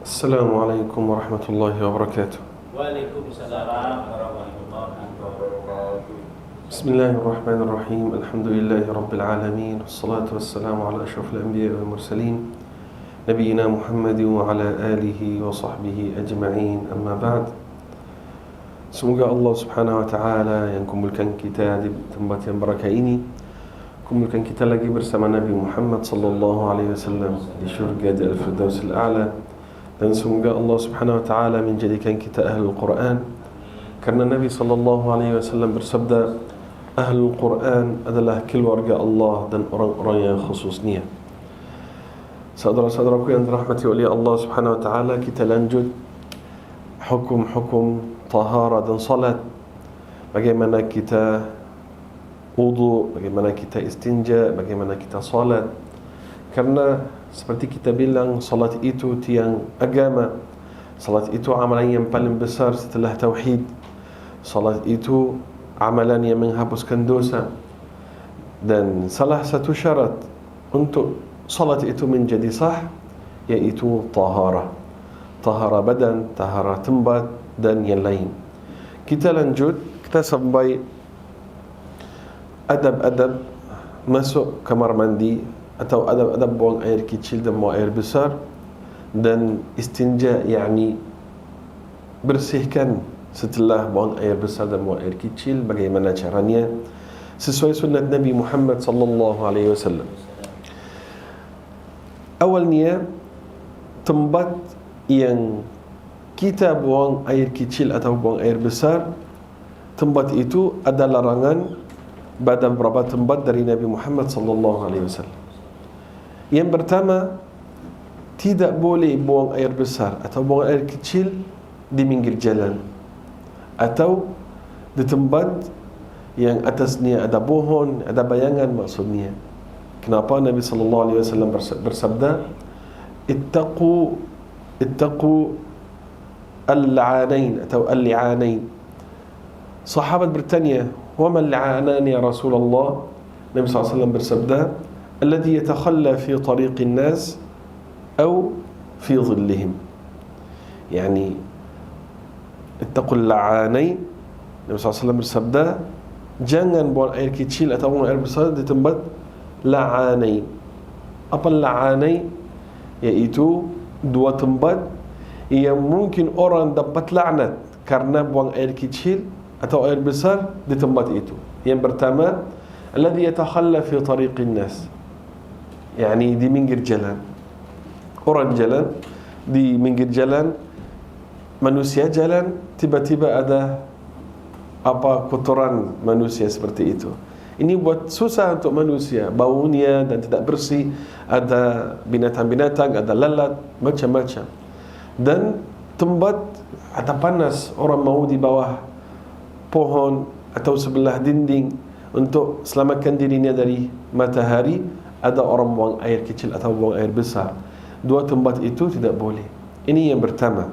Assalamualaikum warahmatullahi wabarakatuh. Waalaikumsalam warahmatullahi wabarakatuh. Bismillahirrahmanirrahim. Alhamdulillahi rabbil alamin. Wassalatu wassalamu ala asyrafil anbiya wal mursalin Nabiyyina Muhammad wa ala alihi wa sahbihi ajma'in. Amma ba'd. Semoga Allah subhanahu wa ta'ala yang kumpulkan kita di tempat yang barakah ini, kumpulkan kita lagi bersama Nabi Muhammad sallallahu alaihi wasallam di syurga di Al-Firdaus Al-A'la. Dan semoga Allah subhanahu wa ta'ala menjadikan kita Ahlul Quran, karena Nabi sallallahu alaihi wasallam bersabda, Ahlul Quran adalah keluarga Allah dan orang-orang yang khususnya. Saudara-saudaraku yang dirahmati oleh Allah subhanahu wa ta'ala, kita lanjut hukum-hukum tahara dan salat. Bagaimana kita wudu, bagaimana kita istinja, bagaimana kita salat. Karena seperti kita bilang, salat itu tiang agama. Salat itu amalan yang paling besar setelah tauhid. Salat itu amalan yang menghapuskan dosa. Dan salah satu syarat untuk salat itu menjadi sah, yaitu tahara. Tahara badan, tahara tempat dan yang lain. Kita lanjut, kita sampai adab-adab masuk kamar mandi, atau adab-adab buang air kecil dan buang air besar, dan istinja, yakni bersihkan setelah buang air besar dan buang air kecil. Bagaimana caranya sesuai sunnat Nabi Muhammad sallallahu alaihi wasallam. Awalnya, tempat yang kita buang air kecil atau buang air besar, tempat itu ada larangan pada beberapa tempat dari Nabi Muhammad sallallahu alaihi wasallam. Yang pertama, tidak boleh buang air besar atau buang air kecil di pinggir jalan atau di tempat yang atasnya ada pohon, ada bayangan maksudnya. Kenapa Nabi sallallahu alaihi wasallam bersabda, ittaqu al-la'anain atau al-li'anain. Sahabat bertanya, wa ma al-li'anan ya Rasulullah? Nabi sallallahu alaihi wasallam bersabda, alladhi yatakhalla fi tariqin nas atau fi dhillihim. Yani ittaqul la'anain. Nabi SAW bersabda, jangan buang air kecil atau buang air besar di tempat la'anain. Apa la'anain? Yaitu dua tempat yang mungkin orang dapat laknat karena buang air kecil atau air besar di tempat itu. Yang pertama, alladhi yatakhalla fi tariqin nas, yakni di pinggir jalan. Orang jalan, di pinggir jalan, manusia jalan, tiba-tiba ada kotoran manusia seperti itu. Ini buat susah untuk manusia, baunya dan tidak bersih. Ada binatang-binatang, ada lalat, macam-macam. Dan tempat ada panas, orang mau di bawah pohon atau sebelah dinding untuk selamatkan dirinya dari matahari. Ada orang buang air kecil atau buang air besar. Dua tempat itu tidak boleh. Ini yang pertama.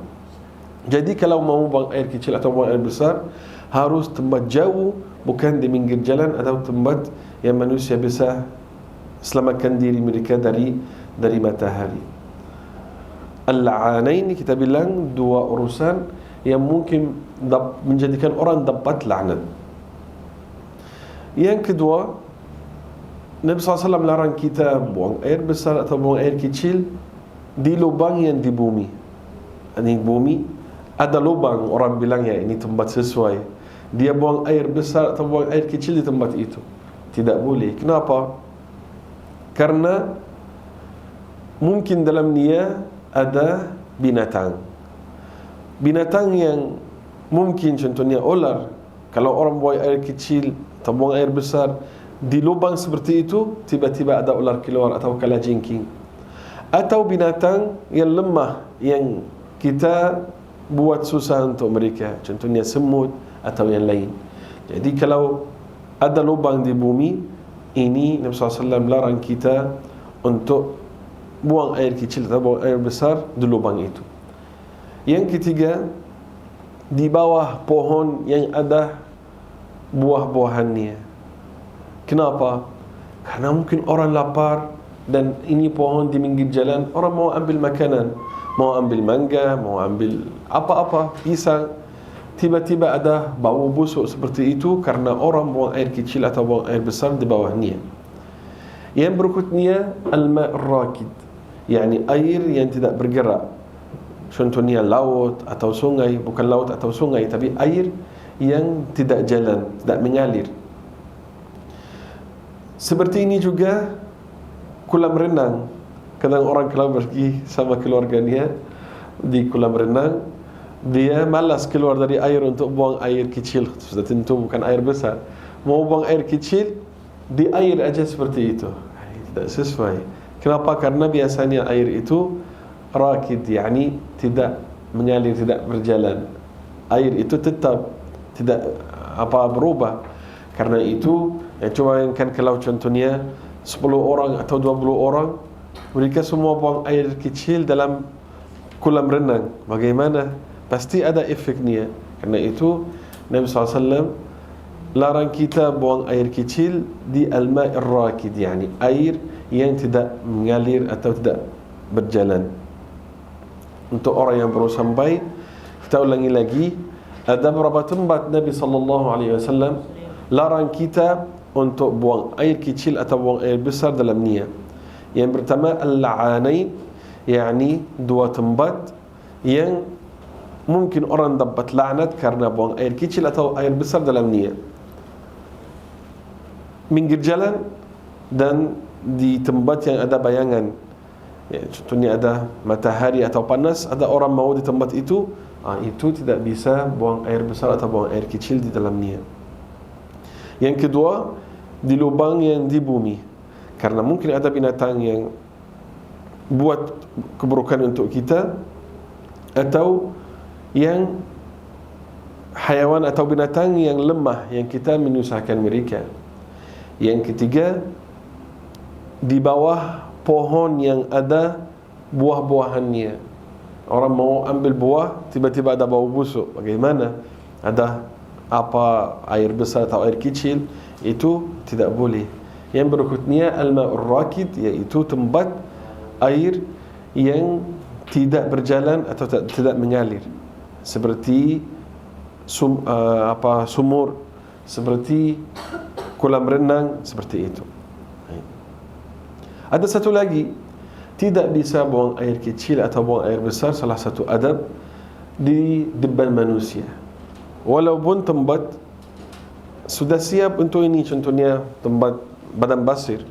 Jadi kalau mau buang air kecil atau buang air besar, harus tempat jauh, bukan di pinggir jalan atau tempat yang manusia bisa selamatkan diri mereka dari matahari. Al-la'anain kita bilang dua urusan yang mungkin menjadikan orang dapat laknat. Yang kedua, Nabi SAW larang kita buang air besar atau buang air kecil di lubang yang di bumi. Ini bumi, ada lubang, orang bilang ya ini tempat sesuai. Dia buang air besar atau buang air kecil di tempat itu. Tidak boleh. Kenapa? Karena mungkin dalam dia ada binatang. Binatang yang mungkin contohnya ular. Kalau orang buang air kecil atau buang air besar di lubang seperti itu, tiba-tiba ada ular keluar atau kalajengking. Atau binatang yang lemah yang kita buat susah untuk mereka, contohnya semut atau yang lain. Jadi kalau ada lubang di bumi, ini Nabi SAW larang kita untuk buang air kecil atau buang air besar di lubang itu. Yang ketiga, di bawah pohon yang ada buah-buahannya. Kenapa? Karena mungkin orang lapar dan ini pohon di pinggir jalan, orang mau ambil makanan. mau ambil mangga, mau ambil apa-apa, pisang, tiba-tiba ada bau busuk seperti itu karena orang buang air kecil atau buang air besar di bawahnya. Yang berikutnya al-ma' ar-rakid, yakni air yang tidak bergerak. Contohnya laut atau sungai, bukan laut atau sungai, tapi air yang tidak jalan, tidak mengalir. Seperti ini juga kolam renang. Kadang orang kalau pergi sama keluarganya di kolam renang, dia malas keluar dari air untuk buang air kecil. Sudah tentu bukan air besar. Mau buang air kecil, di air aja seperti itu. Tidak sesuai. Kenapa? Karena biasanya air itu rakid, yakni tidak mengalir, tidak berjalan. Air itu tetap tidak berubah. Karena itu, coba bayangkan kalau contohnya 10 orang atau 20 orang, mereka semua buang air kecil dalam kolam renang. Bagaimana? Pasti ada efeknya. Karena itu Nabi SAW larang kita buang air kecil di al-ma' ar-rakid, yakni air yang tidak mengalir atau tidak berjalan. Untuk orang yang baru sampai, kita ulangi lagi, ada beberapa tempat Nabi SAW larang kita untuk buang air kecil atau buang air besar dalam niat. Yang pertama al-la'anain, yakni dua tempat yang mungkin orang dapat laknat karena buang air kecil atau air besar dalam niat. Pinggir jalan dan di tempat yang ada bayangan. Ya, contohnya ada matahari atau panas, ada orang mau di tempat itu, itu tidak bisa buang air besar atau buang air kecil di dalam niat. Yang kedua, di lubang yang di bumi. Karena mungkin ada binatang yang buat keburukan untuk kita, atau yang hayawan atau binatang yang lemah yang kita menyusahkan mereka. Yang ketiga, di bawah pohon yang ada buah-buahannya. Orang mau ambil buah, tiba-tiba ada bau busuk. Bagaimana? Ada air besar atau air kecil, itu tidak boleh. Yang berikutnya al-ma'ur rakid, yaitu tempat air yang tidak berjalan atau tidak mengalir, seperti sumur, seperti kolam renang, seperti itu. Ada satu lagi, tidak bisa buang air kecil atau buang air besar, salah satu adab di depan manusia. Walaupun tempat sudah siap untuk ini, contohnya tempat badan basir,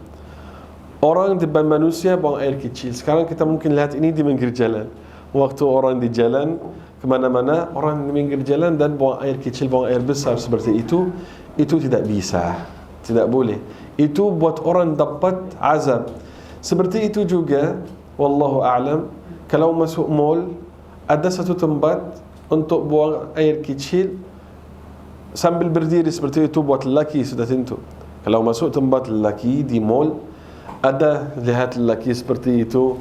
orang di depan manusia buang air kecil. Sekarang kita mungkin lihat ini di pinggir jalan. Waktu orang di jalan kemana-mana, orang di pinggir jalan dan buang air kecil, buang air besar seperti itu tidak bisa, tidak boleh. Itu buat orang dapat azab. Seperti itu juga, wallahu a'lam, kalau masuk mall, ada satu tempat untuk buang air kecil sambil berdiri seperti itu buat lelaki, sudah tentu. Kalau masuk tempat lelaki di mall, ada lihat lelaki seperti itu,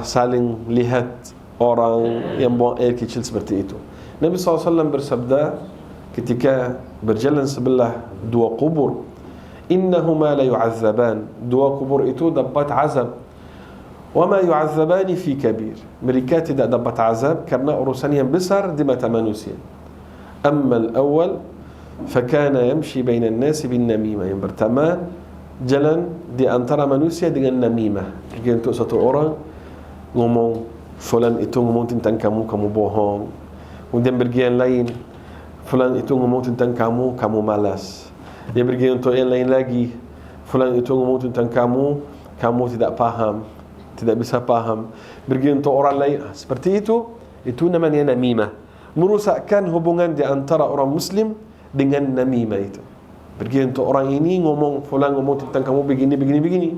saling lihat orang yang buang air kecil seperti itu. Nabi SAW bersabda ketika berjalan sebelah dua kubur, innahuma la yu'azzaban, dua kubur itu dapat azab. Wa ma yu'azzabani fi kabir, mereka tidak dapat azab karena urusan yang besar di mata manusia. Amma al-awwal fakana yamshi baina an-nas bin namimah, yang pertama jalan di antara manusia dengan namimah. Jika untuk satu orang ngomong, fulan itu ngomong tentang kamu, kamu bohong. Kemudian bagian lain, fulan itu ngomong tentang kamu, kamu malas. Dia pergi untuk yang lain lagi, fulan itu ngomong tentang kamu, kamu tidak paham, tidak bisa paham. Pergi untuk orang lain, seperti itu namanya namimah. Merusakkan hubungan di antara orang Muslim dengan namimah itu. Pergi untuk orang ini ngomong, fulan ngomong tentang kamu begini.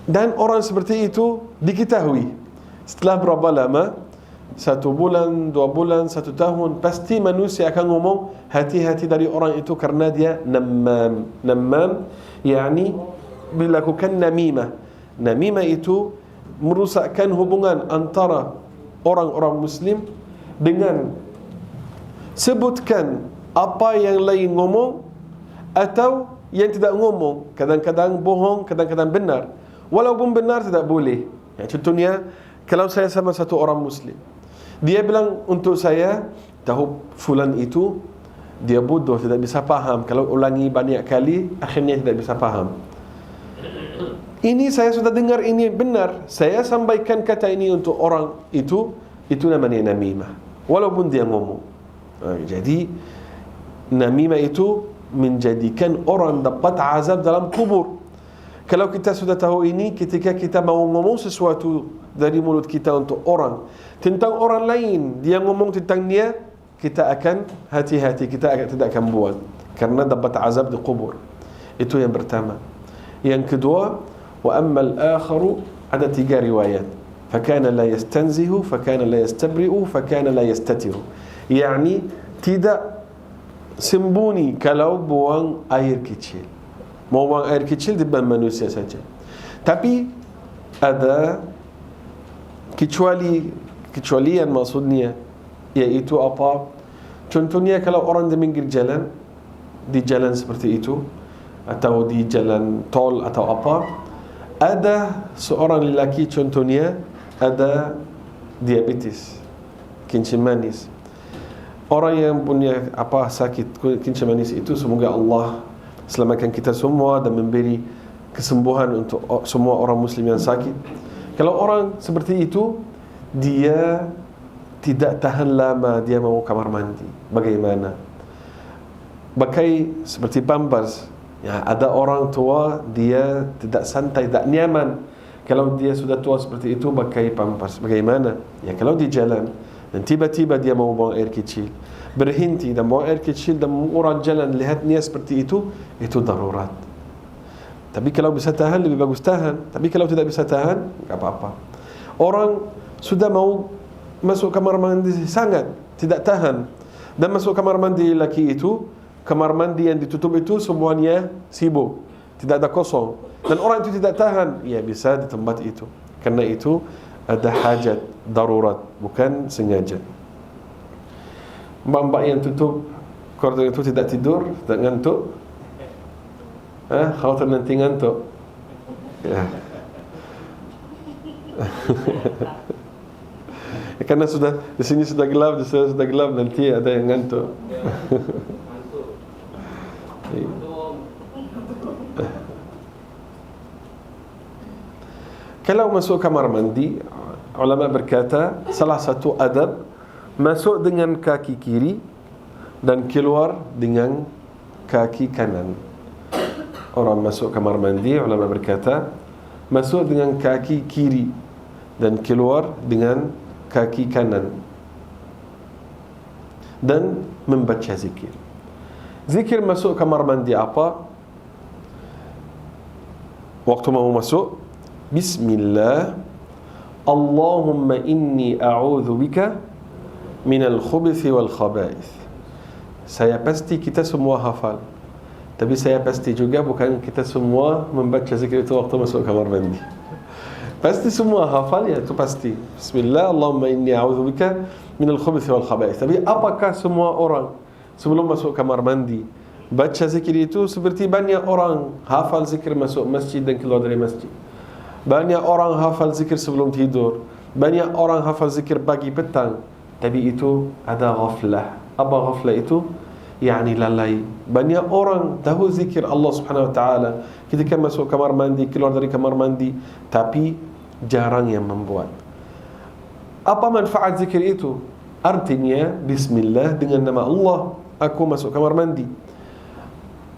Dan orang seperti itu diketahui. Setelah berapa lama, 1 bulan, 2 bulan, 1 tahun, pasti manusia akan ngomong, hati-hati dari orang itu karena dia namam. Namam, yakni melakukan namimah. Namimah itu merusakkan hubungan antara orang-orang Muslim dengan sebutkan apa yang lain ngomong atau yang tidak ngomong. Kadang-kadang bohong, kadang-kadang benar. Walaupun benar tidak boleh. Contohnya Kalau saya sama satu orang Muslim, dia bilang untuk saya, tahu fulan itu dia bodoh, tidak bisa faham. Kalau ulangi banyak kali, akhirnya tidak bisa faham. Ini saya sudah dengar, ini benar. Saya sampaikan kata ini untuk orang itu namanya namimah. Walaupun dia ngomong. Jadi namimah itu menjadikan orang dapat azab dalam kubur. Kalau kita sudah tahu ini, ketika kita mau ngomong sesuatu dari mulut kita untuk orang, tentang orang lain, dia ngomong tentang dia, kita akan hati-hati, kita tidak akan buat, karena dapat azab di kubur. Itu yang pertama. Yang kedua, wa ammal akharu, ada 3 riwayat. Fakana la yastanzihu, fakana la yastabri'u, fakana la yastatiru. Yani tidak sembunyi kalau buang air kecil. Mau buang air kecil di depan manusia saja. Tapi ada kecualian maksudnya, yaitu apa? Contohnya kalau orang di pinggir jalan, di jalan seperti itu, atau di jalan tol atau apa, ada seorang lelaki contohnya ada diabetes, kencing manis. Orang yang punya sakit kencing manis itu, semoga Allah selamatkan kita semua dan memberi kesembuhan untuk semua orang Muslim yang sakit. Kalau orang seperti itu, dia tidak tahan lama, dia mau kamar mandi, bagaimana? Pakai seperti pampers. Ya, ada orang tua dia tidak santai, tidak nyaman. Kalau dia sudah tua seperti itu, pakai pampers, bagaimana? Ya, kalau di jalan dan tiba-tiba dia mau buang air kecil, berhenti dan buang air kecil dan orang jalan lihatnya seperti itu darurat. Tapi kalau bisa tahan, lebih bagus tahan. Tapi kalau tidak bisa tahan, tak apa-apa. Orang sudah mau masuk kamar mandi, sangat tidak tahan, dan masuk kamar mandi laki itu, kamar mandi yang ditutup itu semuanya sibuk, tidak ada kosong, dan orang itu tidak tahan, ya bisa di tempat itu. Karena itu ada hajat, darurat, bukan sengaja. Mbak-mbak yang tutup korden itu tidak tidur, tidak ngantuk, khawatir nanti ngantuk. Ya. Karena sudah di sini sudah gelap, di sana sudah gelap, nanti ada yang ngantuk. Kalau masuk kamar mandi, ulama berkata salah satu adab masuk dengan kaki kiri dan keluar dengan kaki kanan. Orang masuk kamar mandi, ulama berkata masuk dengan kaki kiri dan keluar dengan kaki kanan, dan membaca zikir. Zikir masuk kamar mandi apa? Waktu mau masuk, Bismillah, Allahumma inni a'udhu bika minal khubithi wal khaba'ith. Saya pasti kita semua hafal, tapi saya pasti juga bukan kita semua membaca zikir itu waktu masuk kamar mandi. Pasti semua hafal, ya itu pasti. Bismillah, Allahumma inni a'udzubika minal khubuthi wal khaba'ith. Tapi apakah semua orang sebelum masuk kamar mandi baca zikir itu? Seperti banyak orang hafal zikir masuk masjid dan keluar dari masjid. Banyak orang hafal zikir sebelum tidur. Banyak orang hafal zikir pagi petang. Tapi itu ada ghaflah. Apa ghaflah itu? Yani lalai. Banyak orang tahu zikir Allah Subhanahu wa taala ketika masuk kamar mandi, keluar dari kamar mandi, tapi jarang yang membuat. Apa manfaat zikir itu? Artinya Bismillah, dengan nama Allah aku masuk kamar mandi.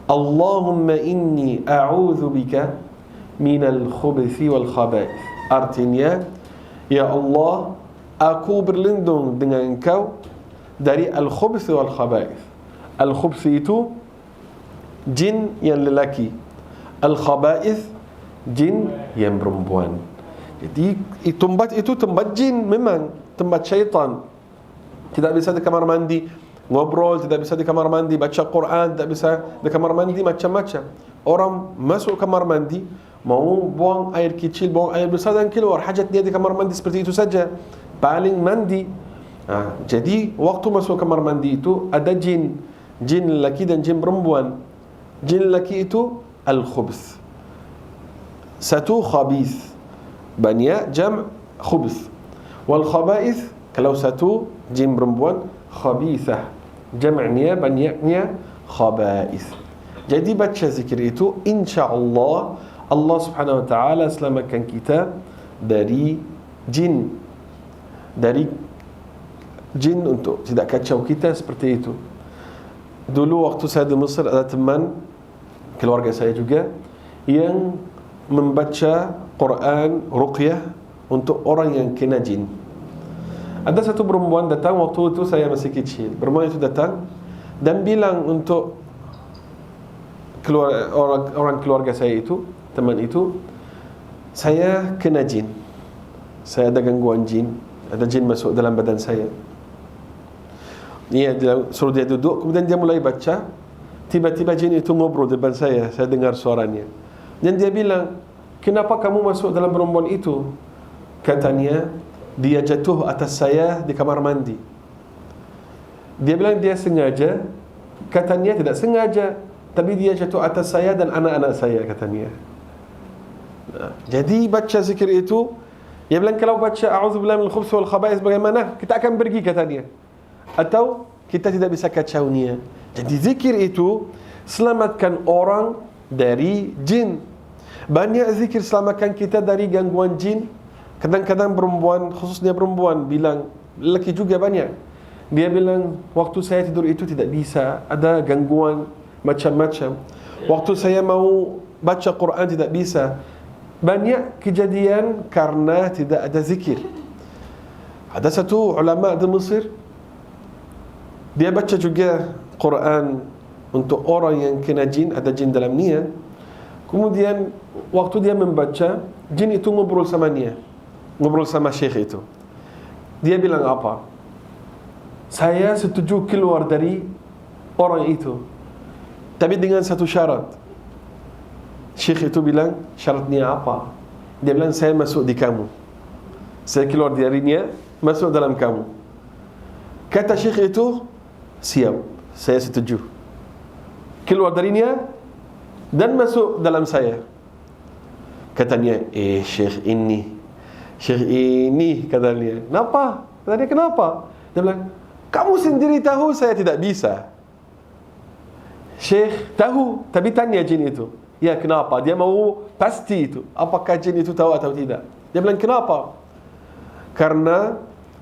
Allahumma inni a'udhu bika minal khubithi wal khaba'ith. Artinya, ya Allah, aku berlindung dengan engkau dari al-khubith wal khaba'ith. Al-khubth itu jin yang lelaki, al-khaba'ith jin yang perempuan. Jadi tempat itu tempat jin, memang tempat syaitan. Tidak bisa di kamar mandi ngobrol, tidak bisa di kamar mandi baca Quran, tidak bisa di kamar mandi macam-macam. Orang masuk kamar mandi mau buang air kecil, buang air besar dan keluar, hajat dia di kamar mandi seperti itu saja, paling mandi. Jadi waktu masuk kamar mandi itu ada jin, jin lelaki dan jin perempuan. Jin lelaki itu al-khubth, satu khabith, banyak jam khubth. Wal khaba'ith, kalau satu jin perempuan, khabithah. Jam'nya, banyaknya khaba'ith. Jadi baca zikir itu, insya-Allah Allah Subhanahu wa taala selamatkan kita dari jin. Dari jin untuk tidak kacau kita seperti itu. Dulu waktu saya di Mesir, ada teman keluarga saya juga yang membaca Quran ruqyah untuk orang yang kena jin. Ada satu perempuan datang, waktu itu saya masih kecil. Perempuan itu datang dan bilang untuk orang keluarga saya itu, teman itu, saya kena jin. Saya ada gangguan jin, ada jin masuk dalam badan saya. Dia suruh dia duduk, kemudian dia mulai baca. Tiba-tiba jin itu ngobrol depan saya dengar suaranya. Dan dia bilang, kenapa kamu masuk dalam perempuan itu? Katanya, dia jatuh atas saya di kamar mandi. Dia bilang dia sengaja. Katanya tidak sengaja, tapi dia jatuh atas saya dan anak-anak saya, katanya. Jadi baca zikir itu, dia bilang kalau baca a'udzubillahi minal khubuthi wal khaba'ith bagaimana? Kita akan pergi, katanya. Atau kita tidak bisa kacaunya. Jadi zikir itu selamatkan orang dari jin. Banyak zikir selamatkan kita dari gangguan jin. Kadang-kadang perempuan, khususnya perempuan bilang, lelaki juga banyak. Dia bilang, waktu saya tidur itu tidak bisa, ada gangguan macam-macam. Waktu saya mau baca Quran tidak bisa. Banyak kejadian karena tidak ada zikir. Ada satu ulama di Mesir, dia baca juga Quran untuk orang yang kena jin, ada jin dalam dia. Kemudian waktu dia membaca, jin itu ngobrol sama dia, ngobrol sama syekh itu. Dia bilang apa? Saya setuju keluar dari orang itu, tapi dengan satu syarat. Syekh itu bilang, syaratnya apa? Dia bilang, saya masuk di kamu, saya keluar darinya, masuk dalam kamu. Kata syekh itu, siap, saya setuju. Keluar darinya dan masuk dalam saya. Katanya, syekh ini, katanya. Kenapa? Katanya, kenapa? Dia bilang, kamu sendiri tahu saya tidak bisa. Syekh tahu, tapi tanya jin itu. Ya, kenapa? Dia mau pasti itu. Apakah jin itu tahu atau tidak? Dia bilang, kenapa? Karena,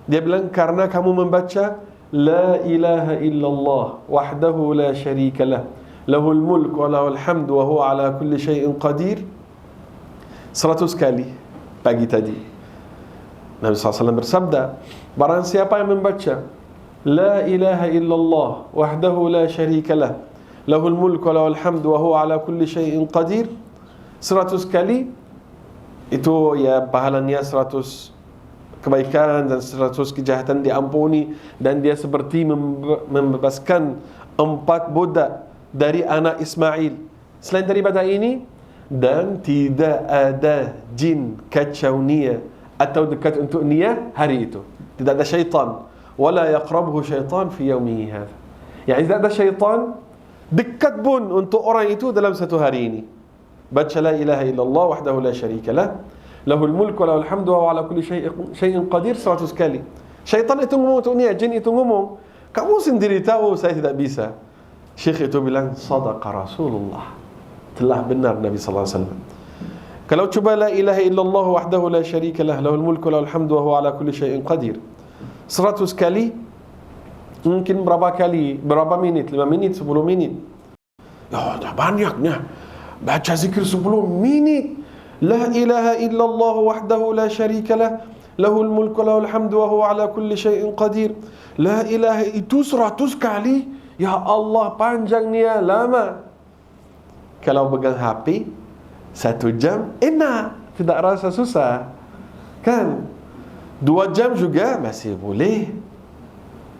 dia bilang, karena kamu membaca La ilaha illallah wahdahu la syarika lah lahul mulk wa lahul hamd wa huwa ala kulli syai'in qadir 100 kali pagi tadi. Nabi SAW bersabda, barang siapa yang membaca La ilaha illallah wahdahu la syarika lah lahul mulk wa lahul hamd wa huwa ala kulli syai'in qadir 100 kali, itu ya pahalanya 100 kebaikan dan 100 kejahatan diampuni, dan dia seperti membebaskan 4 budak dari anak Ismail. Selain daripada ini, dan tidak ada jin kacau nia atau dekat untuk nia hari itu. Tidak ada syaitan. Wala yaqrabuhu syaitan fi yaumihi hadha. Yani tidak ada syaitan dekat pun untuk orang itu dalam satu hari ini. Baca la ilaha illallah wahdahu la syarika lah lahul mulk wa lahul hamdu wa ala kulli syai'in qadir 100 kali. Syaitan itu ngomong untuk dia, jin itu ngomong, kamu sendiri tahu saya tidak bisa. Syekh itu bilang, sadaqa Rasulullah, telah benar Nabi sallallahu alaihi wasallam. Kalau coba la ilaha illallah wahdahu la syarika lah lahul mulk wa lahul hamdu wa huwa ala kulli syai'in qadir 100 kali, mungkin berapa kali, berapa menit, 5 menit, 10 menit. Ya, dah banyaknya. Baca zikir 10 menit. La ilaha illallah wahdahu la syarika lah lahul mulku wa lahul hamdu wa huwa ala kulli syai'in qadir. La ilaha itu 100 kali. Ya Allah, panjangnya, lama. Kalau pegang HP 1 jam enak, tidak rasa susah, kan? 2 jam juga masih boleh.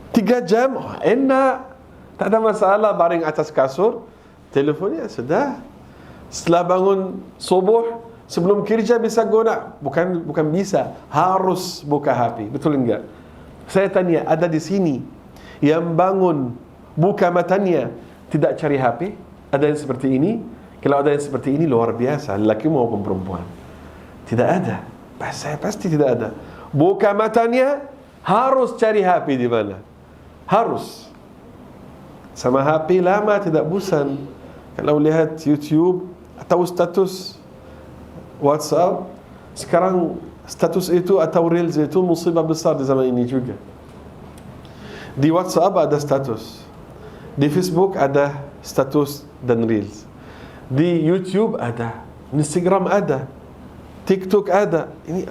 3 jam enak, tak ada masalah. Baring atas kasur, telefonnya sudah. Setelah bangun subuh, sebelum kerja bisa guna. Bukan bisa, harus buka HP. Betul enggak? Saya tanya, ada di sini yang bangun buka matanya tidak cari HP? Ada yang seperti ini? Kalau ada yang seperti ini luar biasa, lelaki maupun perempuan. Tidak ada. Saya pasti tidak ada. Buka matanya, harus cari HP di mana. Harus. Sama HP lama tidak bosan. Kalau lihat YouTube atau status WhatsApp, sekarang status itu atau Reels itu musibah besar di zaman ini juga. Di WhatsApp ada status, di Facebook ada status dan Reels, di YouTube ada, Instagram ada, TikTok ada. Ini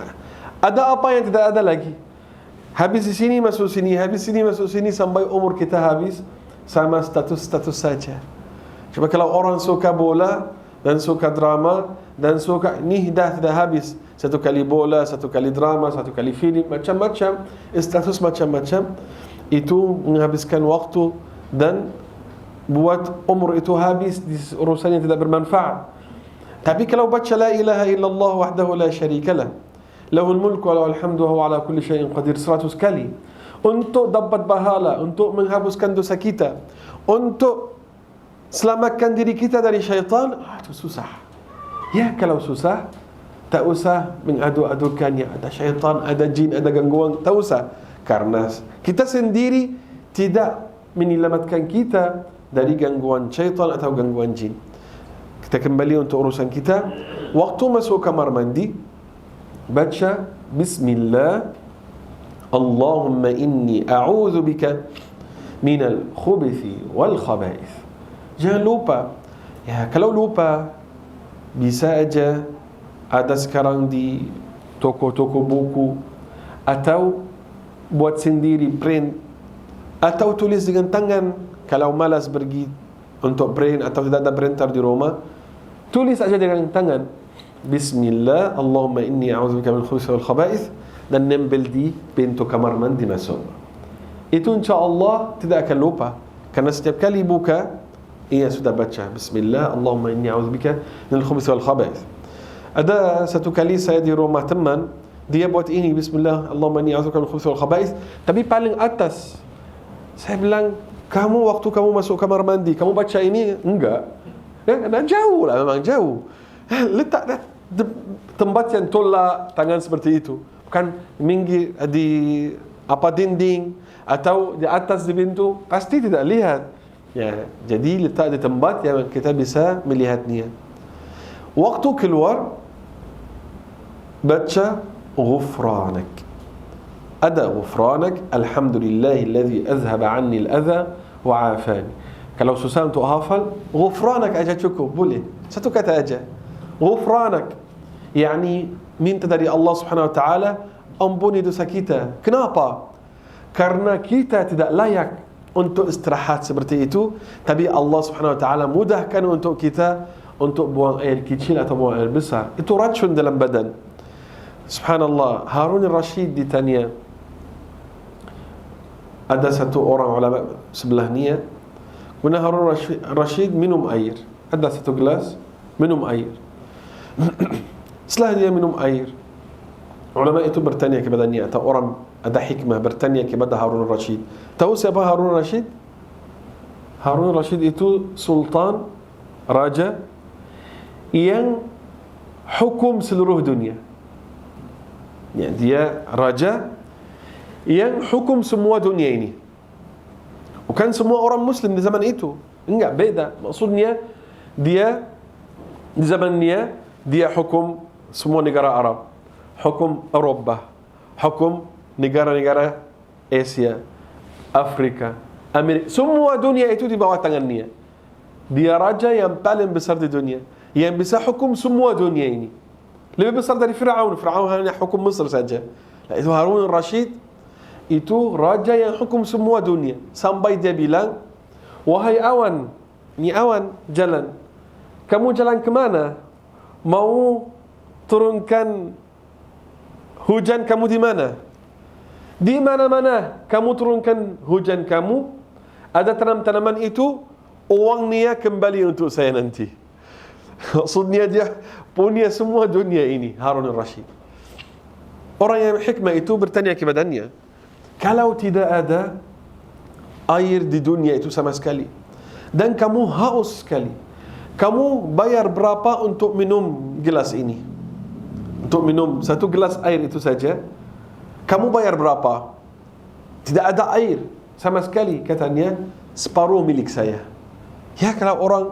ada apa yang tidak ada lagi? Habis di sini masuk sini, habis sini masuk sini sampai umur kita habis sama status-status saja. Coba kalau orang suka bola dan suka drama dan suka, ini dah tidak habis. Satu kali bola, satu kali drama, satu kali film, macam-macam, status macam-macam. Itu menghabiskan waktu dan buat umur itu habis di urusan yang tidak bermanfaat. Tapi kalau baca la ilaha illallah wahdahu la syarikalah, lahul mulku wa lahul hamdu wa huwa ala kulli syai'in qadir 100 kali, untuk dapat pahala, untuk menghapuskan dosa kita, untuk selamatkan diri kita dari syaitan, itu susah. Ya, kalau susah, tak usah mengadu-adukannya. Ada syaitan, ada jin, ada gangguan, tak usah. Karena kita sendiri tidak menyelamatkan kita dari gangguan syaitan atau gangguan jin. Kita kembali untuk urusan kita. Waktu masuk kamar mandi, baca Bismillah, Allahumma inni a'udzu bika minal khubuthi wal khaba'ith. Jangan lupa. Ya, kalau lupa, bisa aja ada sekarang di toko-toko buku, atau buat sendiri print, atau tulis dengan tangan. Kalau malas pergi untuk print atau tidak ada printer di rumah, tulis aja dengan tangan Bismillah, Allahumma inni a'udzubika min khubuthi wal khaba'ith, dan nempel di pintu kamar mandi masuk. Itu insyaAllah tidak akan lupa, karena setiap kali buka, ia sudah baca Bismillah, Allahumma inni a'udzubika min khubuthi wal khaba'ith. Ada satu kali saya di rumah teman, dia buat ini Bismillah, Allahumma inni a'udzubika min khubuthi wal khaba'ith, tapi paling atas. Saya bilang, kamu waktu kamu masuk kamar mandi, kamu baca ini? Enggak. Ya, jauh lah, memang jauh. Letak tempat yang tolak tangan seperti itu, bukan minggir di apa dinding atau di atas di pintu, pasti tidak lihat. Ya, jadi letak di tempat yang kita bisa melihatnya. Waktu keluar, baca ghufranak. Ada ghufranak, alhamdulillahilladzi azhaba anni al-adha wa afani. Kalau susah untuk hafal, ghufranak aja cukup, boleh. Satu kata aja. Ghufranak, yakni minta dari Allah Subhanahu wa taala ampuni dosa kita. Kenapa? Karena kita tidak layak untuk istirahat seperti itu, tapi Allah Subhanahu wa taala mudahkan untuk kita untuk buang air kecil atau buang air besar. Itu racun dalam badan. Subhanallah, Harun al-Rashid ditanya, ada satu orang ulama sebelah dia, kemudian Harun al-Rashid minum air, ada satu gelas, minum air. Setelah dia minum air, ulama itu bertanya kepada dia, atau orang ada hikmah bertanya kepada Harun al-Rashid. Tahu siapa Harun al-Rashid? Harun al-Rashid itu sultan, raja yang hukum seluruh dunia. Ya, dia raja yang hukum semua dunia ini. Bukan semua orang Muslim di zaman itu. Enggak, beda. Maksudnya dia di zaman dia hukum semua negara Arab, hukum Eropa, hukum negara-negara Asia, Afrika, Amerika. Semua dunia itu di bawah tangan dia. Dia raja yang paling besar di dunia, yang bisa hukum semua dunia ini. Lebih besar dari Fir'aun. Fir'aun hanya hukum Mesir saja. Itu Harun al-Rashid itu raja yang hukum semua dunia. Sampai dia bilang, wahai awan, ni awan jalan, kamu jalan kemana? Mau turunkan hujan kamu di mana? Di mana-mana kamu turunkan hujan kamu, ada tanam-tanaman itu, uangnya kembali untuk saya nanti. Maksudnya dia punya semua dunia ini, Harun al-Rashid. Orang yang hikmah itu bertanya kepadanya, kalau tidak ada air di dunia itu sama sekali, dan kamu haus sekali, kamu bayar berapa untuk minum gelas ini? Untuk minum satu gelas air itu saja, kamu bayar berapa? Tidak ada air sama sekali. Katanya, separuh milik saya. Ya, kalau orang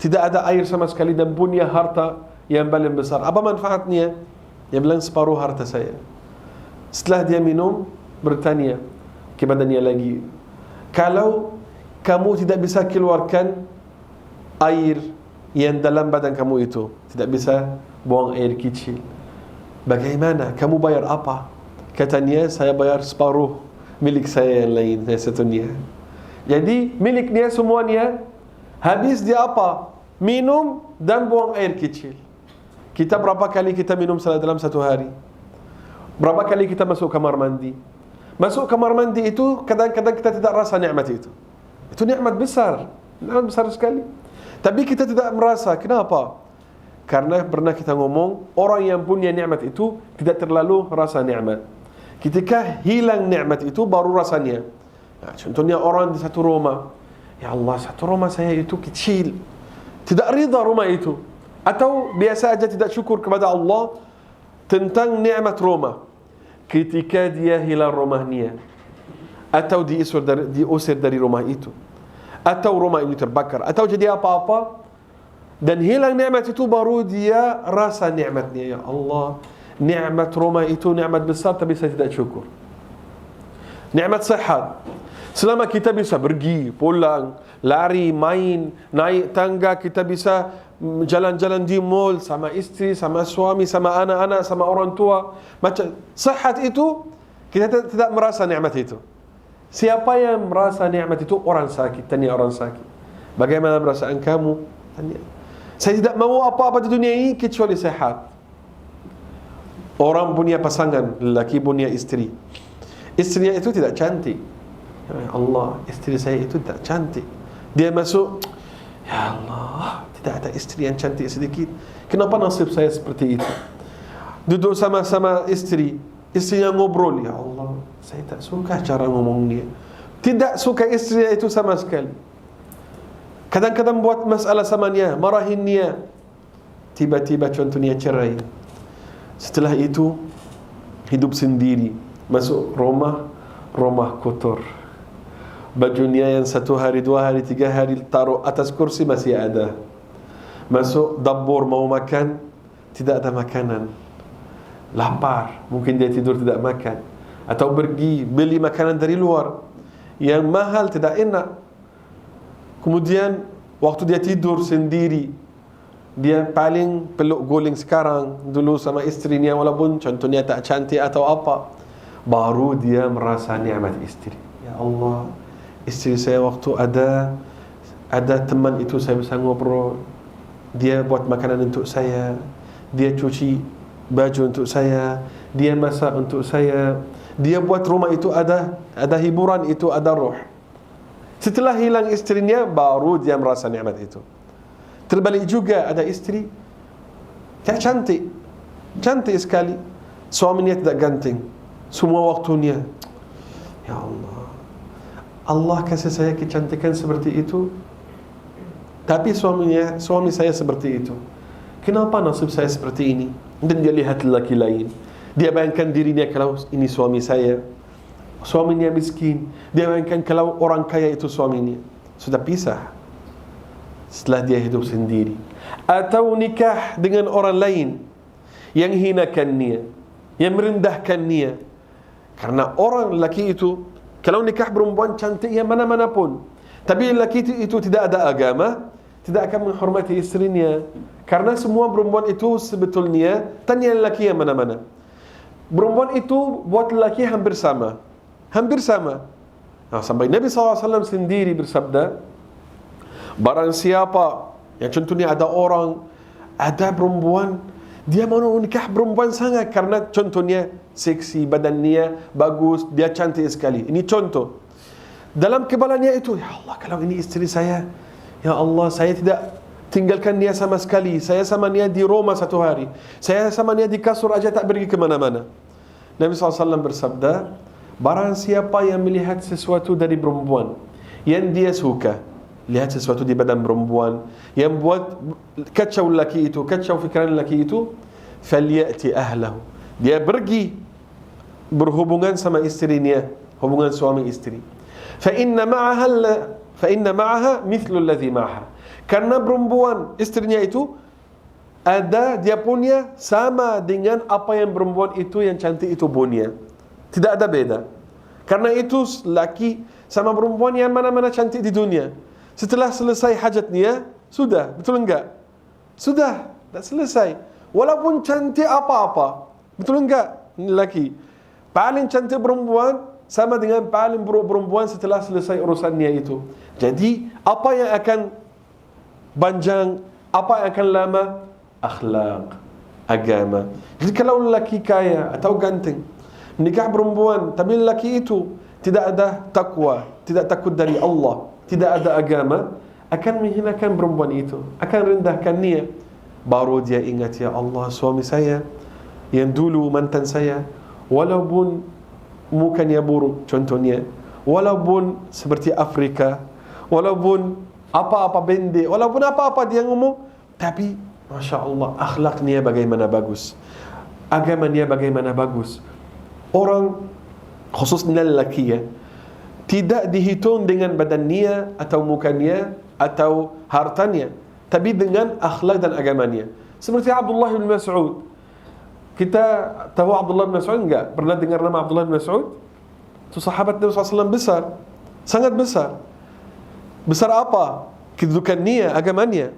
tidak ada air sama sekali dan punya harta yang paling besar, apa manfaatnya? Dia bilang, separuh harta saya. Setelah dia minum, bertanya kepadanya lagi, kalau kamu tidak bisa keluarkan air yang dalam badan kamu itu, tidak bisa buang air kecil, bagaimana? Kamu bayar apa? Katanya, saya bayar separuh milik saya yang lain, yang satunya. Jadi milik dia semuanya, habis dia apa? Minum dan buang air kecil. Kita berapa kali kita minum dalam satu hari? Berapa kali kita masuk kamar mandi? Masuk kamar mandi itu kadang-kadang kita tidak rasa nikmat itu. Itu nikmat besar, nikmat besar sekali. Tapi kita tidak merasa. Kenapa? Karena pernah kita ngomong, orang yang punya nikmat itu tidak terlalu rasa nikmat. Ketika hilang nikmat itu baru rasanya. Nah, contohnya orang di satu rumah, ya Allah, satu rumah saya itu kecil, tidak rida rumah itu, atau biasa aja tidak syukur kepada Allah tentang nikmat rumah. Ketika dia hilang rumahnya, atau diusir dari rumah itu, atau rumah ini terbakar, atau jadi apa-apa dan hilang nikmat itu, baru dia rasa nikmatnya. Ya Allah, nikmat rumah itu nikmat besar, tapi saya tidak syukur. Nikmat sehat, selama kita bisa pergi, pulang, lari, main, naik tangga, kita bisa jalan-jalan di mall sama istri, sama suami, sama anak-anak, sama orang tua. Macam sehat itu, kita tidak merasa nikmat itu. Siapa yang merasa nikmat itu? Orang sakit. Tanya orang sakit, bagaimana perasaan kamu? Tanya. Saya tidak mau apa-apa di dunia ini kecuali sehat. Orang punya pasangan, lelaki punya istri, istrinya itu tidak cantik. Ya Allah, istri saya itu tidak cantik. Dia masuk, ya Allah, tidak ada istri yang cantik sedikit. Kenapa nasib saya seperti itu? Duduk sama-sama istri, istrinya ngobrol, ya Allah, saya tak suka cara ngomong dia. Tidak suka istrinya itu sama sekali. Kadang-kadang buat masalah sama dia, marahin dia. Tiba-tiba contohnya cerai. Setelah itu hidup sendiri, masuk rumah kotor. Bajunya yang 1 hari, 2 hari, 3 hari taruh atas kursi masih ada. Masuk dapur mau makan, tidak ada makanan. Lapar, mungkin dia tidur tidak makan. Atau pergi beli makanan dari luar yang mahal, tidak enak. Kemudian waktu dia tidur sendiri, dia paling peluk guling sekarang, dulu sama istrinya walaupun contohnya tak cantik atau apa, baru dia merasa nikmat istri. Ya Allah, istri saya waktu ada teman itu saya bisa ngobrol, dia buat makanan untuk saya, dia cuci baju untuk saya, dia masak untuk saya, dia buat rumah itu ada hiburan, itu ada roh. Setelah hilang istrinya, baru dia merasa nikmat itu. Terbalik juga, ada istri tak cantik, cantik sekali, suaminya tidak ganteng, semua waktunya. Ya Allah, Allah kasih saya kecantikan seperti itu, tapi suami saya seperti itu. Kenapa nasib saya seperti ini? Dan dia lihat lelaki lain, dia bayangkan dirinya, kalau ini suami saya, suaminya miskin. Dia bayangkan kalau orang kaya itu suaminya. Sudah pisah setelah dia hidup sendiri. Atau nikah dengan orang lain yang hinakan dia, yang merendahkan dia. Karena orang lelaki itu, kalau nikah perempuan cantik yang mana-mana pun, tapi lelaki itu tidak ada agama, tidak akan menghormati istrinya. Karena semua perempuan itu sebetulnya, tanya lelaki yang mana-mana, perempuan itu buat lelaki hampir sama. Hampir sama. Nah, sampai Nabi SAW sendiri bersabda, barang siapa yang contohnya ada perempuan, dia mau nikah perempuan sangat karena contohnya seksi, badannya bagus, dia cantik sekali. Ini contoh. Dalam kebalannya itu, ya Allah, kalau ini istri saya, ya Allah, saya tidak tinggalkan dia sama sekali. Saya sama dia di rumah 1 hari, saya sama dia di kasur aja, tak pergi kemana-mana. Nabi SAW bersabda, barang siapa yang melihat sesuatu dari perempuan yang dia suka, lihat sesuatu di badan perempuan yang buat kacau lelaki itu, kacau fikiran lelaki itu, falyati ahlahu, dia pergi berhubungan sama istrinya, hubungan suami istri. Fa inna ma'aha mithlu alladhi ma'aha. Karena perempuan istrinya itu ada, dia punya sama dengan apa yang perempuan itu yang cantik itu punya. Tidak ada beda. Karena itu laki sama perempuan yang mana-mana cantik di dunia, setelah selesai hajatnya, sudah, betul enggak? Sudah, dah selesai. Walaupun cantik apa-apa, betul enggak? Laki paling cantik perempuan sama dengan paling buruk perempuan setelah selesai urusannya itu. Jadi apa yang akan panjang, apa yang akan lama? Akhlak, agama. Jadi kalau lelaki kaya atau ganteng menikah perempuan, tapi lelaki itu tidak ada takwa, tidak takut dari Allah, tidak ada agama, akan menghinakan perempuan itu, akan rendahkan dia. Baru dia ingat, ya Allah, suami saya yang dulu mantan saya, walaupun mukanya buruk contohnya, walaupun seperti Afrika, walaupun apa-apa pendek, walaupun apa-apa dia ngomong, tapi Masya Allah, akhlaknya bagaimana bagus, agamanya bagaimana bagus. Orang khususnya lelaki ya, tidak dihitung dengan badannya atau mukanya atau hartanya, tapi dengan akhlak dan agamanya. Seperti Abdullah bin Mas'ud. Kita tahu Abdullah bin Mas'ud enggak? Pernah dengar nama Abdullah bin Mas'ud? Itu sahabat Nabi SAW besar, sangat besar. Besar apa? Kedudukannya, agamanya.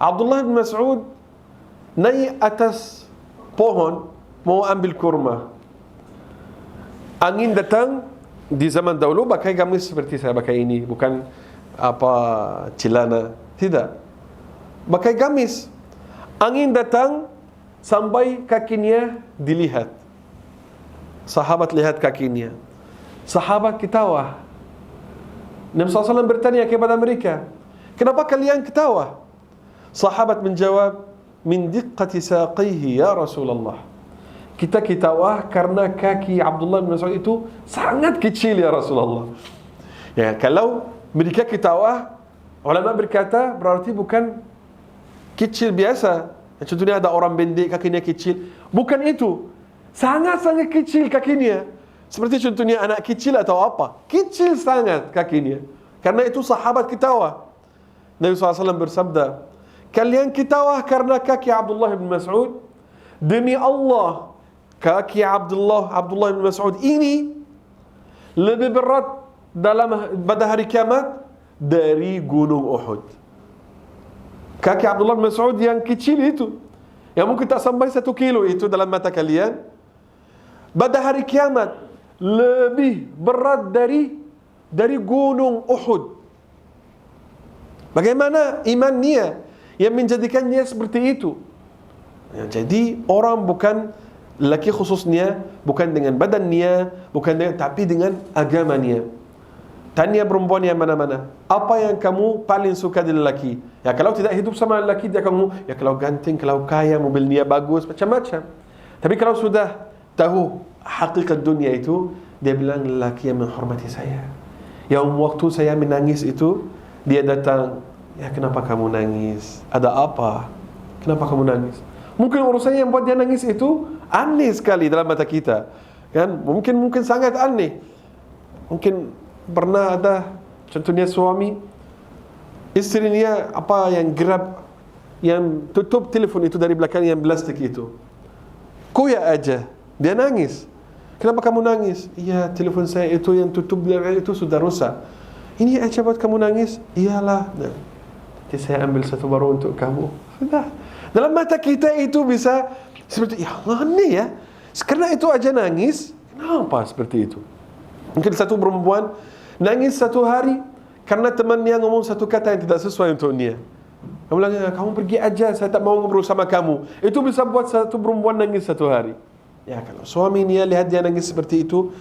Abdullah bin Mas'ud naik atas pohon mau ambil kurma. Angin datang. Di zaman dahulu pakai gamis seperti saya pakai ini, bukan apa celana, tidak. Pakai gamis. Angin datang sampai kakinya dilihat. Sahabat lihat kakinya. Sahabat ketawa. Nabi SAW bertanya kepada mereka, kenapa kalian ketawa? Sahabat menjawab, min diqqati saqihi ya Rasulullah. Kita ketawa karena kaki Abdullah bin Mas'ud itu sangat kecil ya Rasulullah. Ya, kalau mereka ketawa, ulama berkata berarti bukan kecil biasa. Contohnya ada orang pendek kakinya kecil, bukan itu. Sangat-sangat kecil kakinya. Seperti contohnya anak kecil atau apa. Kecil sangat kakinya. Karena itu sahabat ketawa. Nabi SAW bersabda, kalian ketawa karena kaki Abdullah bin Mas'ud. Demi Allah, kaki Abdullah bin Mas'ud ini lebih berat pada hari kiamat dari gunung Uhud. Kaki Abdullah bin Mas'ud yang kecil itu, yang mungkin tak sampai 1 kilo itu dalam mata kalian, pada hari kiamat lebih berat dari gunung Uhud. Bagaimana imannya yang menjadikannya seperti itu? Ya, jadi orang bukan lelaki khususnya, bukan dengan badannya, bukan dengan, tapi dengan agamanya. Tanya perempuan yang mana-mana, apa yang kamu paling suka dari lelaki? Ya kalau tidak hidup sama lelaki, dia akan ngomong, ya kalau ganteng, kalau kaya, mobilnya bagus, macam-macam. Tapi kalau sudah tahu hakikat dunia itu, dia bilang lelaki yang menghormati saya. Yang waktu saya menangis itu, dia datang, ya kenapa kamu nangis? Ada apa? Kenapa kamu nangis? Mungkin urusannya yang buat dia nangis itu aneh sekali dalam mata kita, kan? Mungkin sangat aneh. Mungkin pernah ada contohnya suami, istrinya apa yang grab, yang tutup telefon itu dari belakang yang plastik itu, koyak aja, dia nangis. Kenapa kamu nangis? Iya, telepon saya itu yang tutup belakang itu sudah rusak. Ini aja buat kamu nangis? Iyalah. Nah, jadi saya ambil satu baru untuk kamu. Sudah. Dalam mata kita itu bisa seperti, ya aneh ya, karena itu aja nangis. Kenapa seperti itu? Mungkin satu perempuan nangis 1 hari karena temannya ngomong satu kata yang tidak sesuai untuk dia. Kamu bilang, kamu pergi aja, saya tak mau ngobrol sama kamu. Itu bisa buat satu perempuan nangis 1 hari. Ya kalau suami dia lihat dia nangis seperti itu,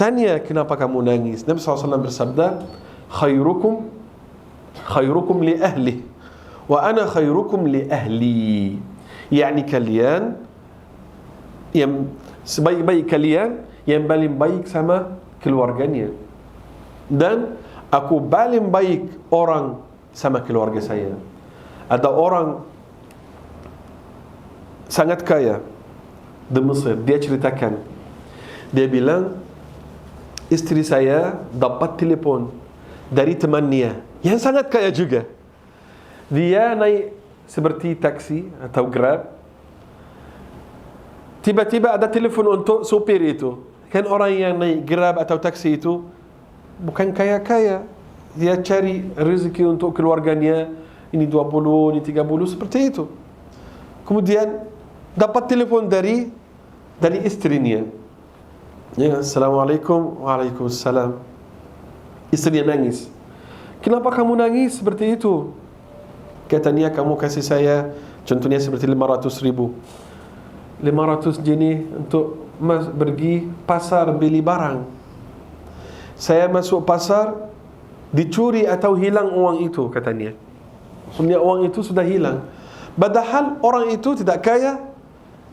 tanya kenapa kamu nangis. Nabi SAW bersabda, khairukum li ahli wa ana khairukum li ahli. Yani kalian yang sebaik-baik kalian yang paling baik sama keluarganya, dan aku paling baik orang sama keluarga saya. Ada orang sangat kaya di Mesir, dia ceritakan Dia bilang, isteri saya dapat telefon dari temannya yang sangat kaya juga. Dia naik seperti taksi atau Grab. Tiba-tiba ada telefon untuk sopir itu. Kan orang yang naik Grab atau taksi itu bukan kaya-kaya. Dia cari rezeki untuk keluarganya. Ini 20, ini 30, seperti itu. Kemudian dapat telefon dari istrinya. Ya, Assalamualaikum. Waalaikumsalam. Istrinya nangis. Kenapa kamu nangis seperti itu? Katanya, kamu kasih saya contohnya seperti 500.000. 500 jenis untuk pergi pasar beli barang. Saya masuk pasar, dicuri atau hilang uang itu, katanya. Sebenarnya uang itu sudah hilang. Padahal orang itu tidak kaya.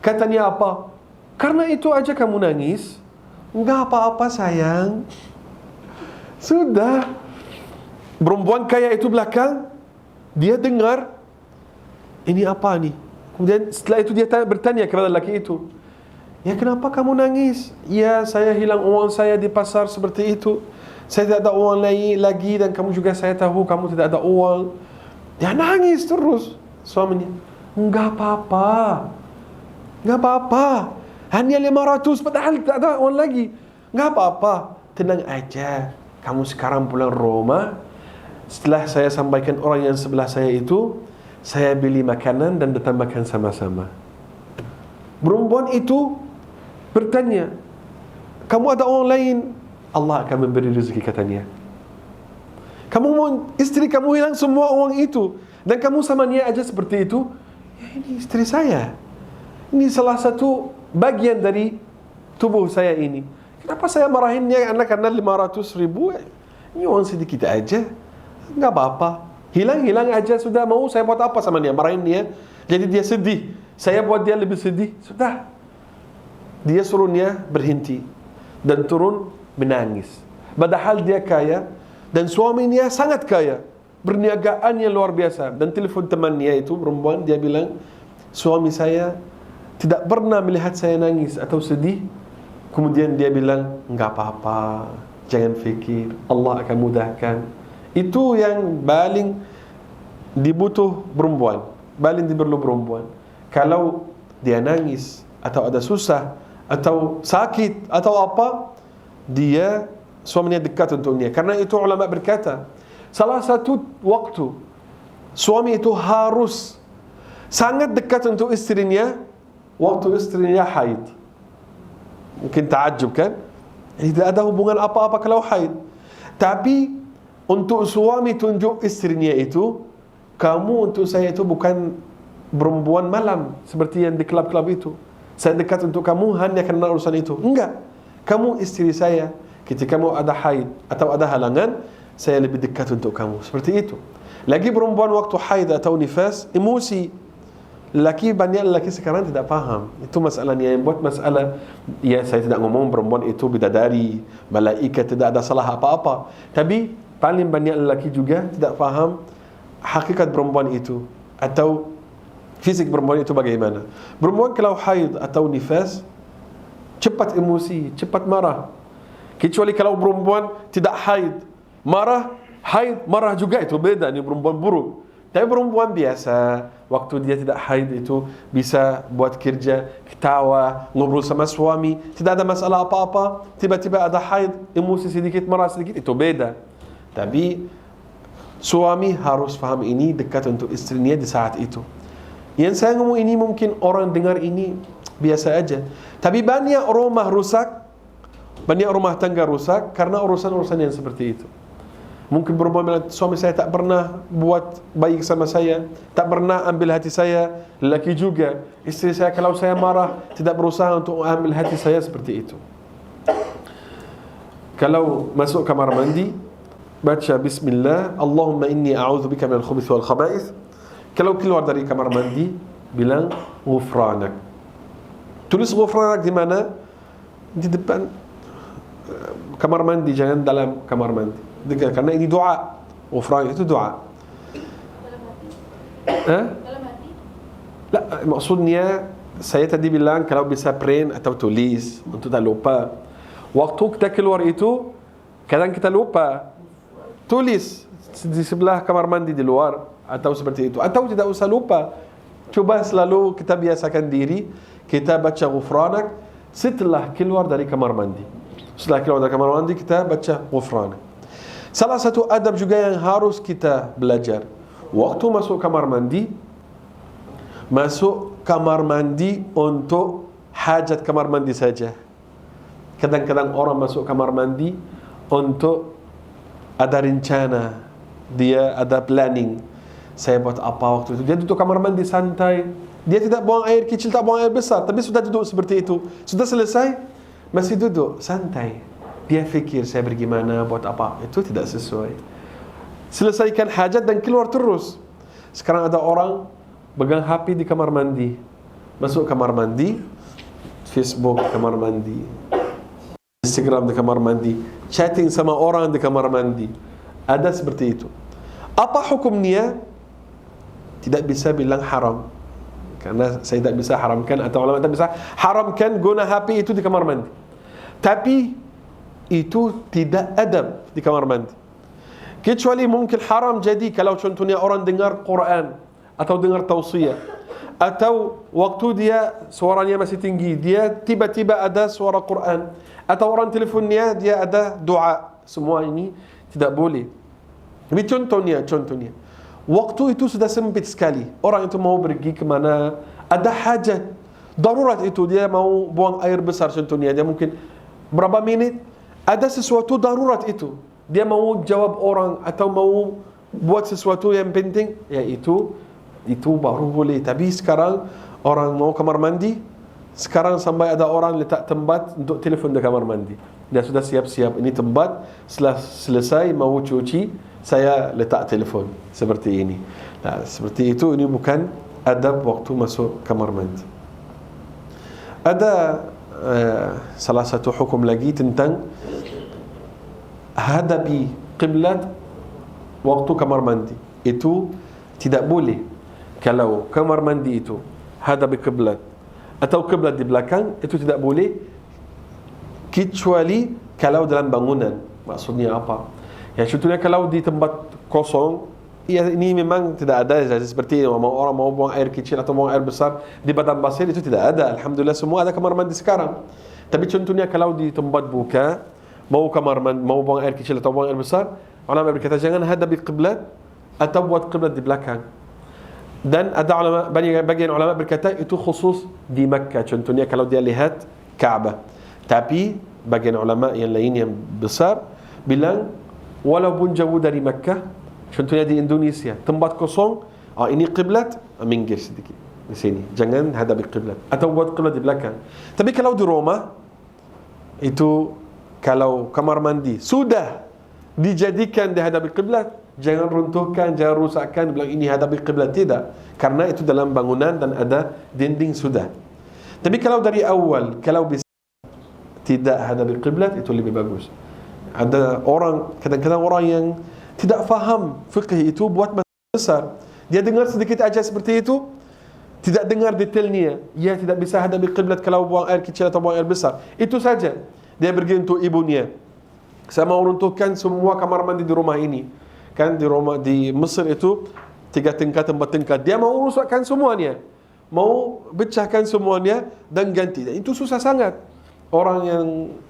Katanya apa? Karena itu aja kamu nangis? Enggak apa-apa sayang. Sudah. Perempuan kaya itu belakang, dia dengar, ini apa nih? Kemudian setelah itu dia bertanya kepada lelaki itu, ya kenapa kamu nangis? Ya saya hilang uang saya di pasar seperti itu. Saya tidak ada uang lagi dan kamu juga saya tahu kamu tidak ada uang. Dia nangis terus. Suaminya, enggak apa-apa. Enggak apa-apa. Hanya 500 padahal tidak ada uang lagi. Enggak apa-apa. Tenang aja. Kamu sekarang pulang rumah. Setelah saya sampaikan orang yang sebelah saya itu, saya beli makanan dan datang makan sama-sama. Perempuan itu bertanya, kamu ada orang lain? Allah akan memberi rezeki, katanya. Kamu mau istri kamu hilang semua uang itu, dan kamu sama dia aja seperti itu? Ya, ini istri saya. Ini salah satu bagian dari tubuh saya ini. Kenapa saya marahinnya karena 500.000? Ini uang sedikit aja. Enggak apa-apa. Hilang aja sudah. Mau saya buat apa sama dia? Marahin dia. Jadi dia sedih. Saya buat dia lebih sedih. Sudah. Dia suruh dia berhenti dan turun menangis. Padahal dia kaya dan suaminya sangat kaya. Perniagaannya luar biasa. Dan telepon temannya itu perempuan, dia bilang, suami saya tidak pernah melihat saya nangis atau sedih. Kemudian dia bilang, enggak apa-apa. Jangan fikir. Allah akan mudahkan. Itu yang paling dibutuh perempuan, paling diperlu perempuan. Kalau dia nangis atau ada susah atau sakit atau apa, dia suaminya dekat untuknya. Karena itu ulama berkata, salah satu waktu suami itu harus sangat dekat untuk istrinya waktu istrinya haid. Mungkin takjub kan? Tidak ada hubungan apa-apa kalau haid. Tapi untuk suami tunjuk istrinya itu, kamu untuk saya itu bukan perempuan malam seperti yang di klub-klub itu. Saya dekat untuk kamu hanya karena urusan itu. Enggak. Kamu istri saya. Ketika kamu ada haid atau ada halangan, saya lebih dekat untuk kamu. Seperti itu. Lagi perempuan waktu haid atau nifas, emosi. Banyak lelaki sekarang tidak faham. Itu masalahnya. Yang buat masalah, ya saya tidak ngomong perempuan itu bidadari, malaikat, tidak ada salah apa-apa. Tapi paling banyak lelaki juga tidak faham hakikat perempuan itu atau fisik perempuan itu bagaimana. Perempuan kalau haid atau nifas cepat emosi, cepat marah. Kecuali kalau perempuan tidak haid, marah juga, itu beda, ini perempuan buruk. Tapi perempuan biasa, waktu dia tidak haid itu bisa buat kerja, ketawa, ngobrol sama suami, tidak ada masalah apa-apa. Tiba-tiba ada haid, emosi sedikit, marah sedikit, itu beda. Tapi suami harus faham ini, dekat untuk istrinya di saat itu. Yang saya ngomong ini mungkin orang dengar ini biasa aja. Tapi banyak rumah rusak, banyak rumah tangga rusak karena urusan-urusan yang seperti itu. Mungkin perempuan bilang, suami saya tak pernah buat baik sama saya, tak pernah ambil hati saya. Lelaki juga, istri saya kalau saya marah tidak berusaha untuk ambil hati saya, seperti itu. Kalau masuk kamar mandi, baca bismillah, Allahumma inni a'udzubika minal khubuthi wal khaba'ith. Kalau keluar dari kamar mandi, bilang ghufranak. Tulis ghufranak di mana? Di depan kamar mandi, jangan dalam kamar mandi. Karena ini doa. Ghufranak itu doa. Dalam hati? Maksudnya saya tadi bilang kalau bisa print atau tulis untuk tak lupa. Waktu kita keluar itu, kadang kita lupa. Tulis di sebelah kamar mandi di luar atau seperti itu. Atau tidak usah lupa. Cuba selalu kita biasakan diri, kita baca ghufranak setelah keluar dari kamar mandi. Setelah keluar dari kamar mandi kita baca ghufranak. Salah satu adab juga yang harus kita belajar. Waktu masuk kamar mandi, masuk kamar mandi untuk hajat kamar mandi saja. Kadang-kadang orang masuk kamar mandi untuk ada rencana, dia ada planning. Saya buat apa waktu itu? Dia duduk kamar mandi santai. Dia tidak buang air kecil, tak buang air besar, tapi sudah duduk seperti itu. Sudah selesai, masih duduk santai. Dia fikir saya pergi mana, buat apa. Itu tidak sesuai. Selesaikan hajat dan keluar terus. Sekarang ada orang pegang HP di kamar mandi. Masuk kamar mandi, Facebook di kamar mandi, Instagram di kamar mandi, chatting sama orang di kamar mandi. Ada seperti itu. Apa hukumnya? Tidak bisa bilang haram, karena saya tidak bisa haramkan, atau ulama tidak bisa haramkan guna HP itu di kamar mandi. Tapi itu tidak adab di kamar mandi. Kecuali mungkin haram jadi kalau contohnya orang dengar Quran atau dengar tausiah, atau waktu dia suaranya masih tinggi, dia tiba-tiba ada suara Quran, atau orang telefonnya dia ada doa. Semua ini tidak boleh. Ini contohnya waktu itu sudah sempit sekali. Orang itu mau pergi ke mana, ada hajat, darurat itu, dia mau buang air besar contohnya, dia mungkin berapa menit, ada sesuatu darurat itu, dia mau jawab orang atau mau buat sesuatu yang penting, ya itu baru boleh. Tapi sekarang orang mau kamar mandi, sekarang sampai ada orang letak tempat untuk telefon di kamar mandi. Dia sudah siap-siap, ini tempat, setelah selesai mau cuci, saya letak telefon seperti ini. Nah, seperti itu, ini bukan adab waktu masuk kamar mandi. Ada salah satu hukum lagi tentang hadapi qiblat waktu kamar mandi. Itu tidak boleh. Kalau kamar mandi itu hadapi qiblat atau qiblat di belakang, itu tidak boleh, kecuali kalau dalam bangunan. Maksudnya apa? Ya, contohnya kalau di tempat kosong, ya ini memang tidak ada seperti orang mau buang air kecil atau buang air besar di padang pasir, itu tidak ada. Alhamdulillah semua ada kamar mandi sekarang. Tapi contohnya kalau di tempat buka, mau kamar mandi, mau buang air kecil atau buang air besar, ulama berkata jangan hadapi qiblat atau buat qiblat di belakang. Dan ada ulama, bagian ulama berkata itu khusus di Makkah, contohnya kalau dia lihat Kaabah. Tapi bagian ulama yang lain yang besar bilang walaupun jauh dari Makkah, contohnya di Indonesia, tempat kosong, ini qiblat, minggir sedikit di sini, jangan hadapi qiblat atau buat qiblat di belakang. Tapi kalau di rumah, itu kalau kamar mandi sudah dijadikan di hadapi qiblat, jangan runtuhkan, jangan rusakkan, bilang ini hadapi qiblat, tidak, karena itu dalam bangunan dan ada dinding sudah. Tapi kalau dari awal, kalau bisa tidak hadapi qiblat, itu lebih bagus. Ada orang, kadang-kadang orang yang tidak faham fiqh itu buat masalah besar. Dia dengar sedikit aja seperti itu, tidak dengar detailnya. Dia tidak bisa hadapi qiblat kalau buang air kecil atau buang air besar. Itu saja. Dia pergi untuk ibunya, saya mau runtuhkan semua kamar mandi di rumah ini. Kan di rumah di Mesir itu 3 tingkat, 4 tingkat. Dia mau rusakkan semuanya, mau pecahkan semuanya dan ganti. Dan itu susah sangat. Orang yang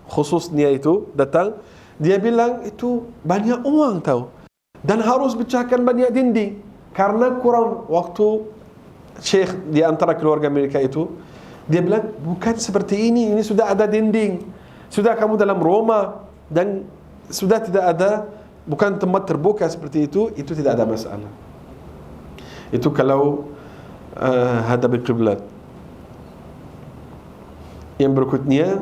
khususnya itu datang, dia bilang itu banyak uang tahu, dan harus pecahkan banyak dinding karena kurang waktu. Syekh di antara keluarga mereka itu, dia bilang bukan seperti ini sudah ada dinding, sudah kamu dalam rumah dan sudah tidak ada, bukan tempat terbuka seperti itu tidak ada masalah. Itu kalau hadapi qiblat. Yang berikutnya,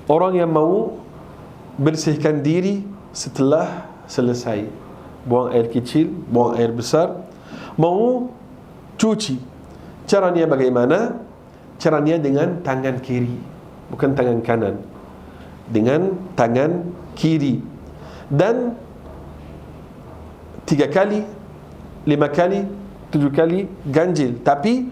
orang yang mau bersihkan diri setelah selesai buang air kecil, buang air besar, mau cuci. Caranya bagaimana? Caranya dengan tangan kiri, bukan tangan kanan. Dengan tangan kiri. Dan 3 kali, 5 kali, 7 kali ganjil. Tapi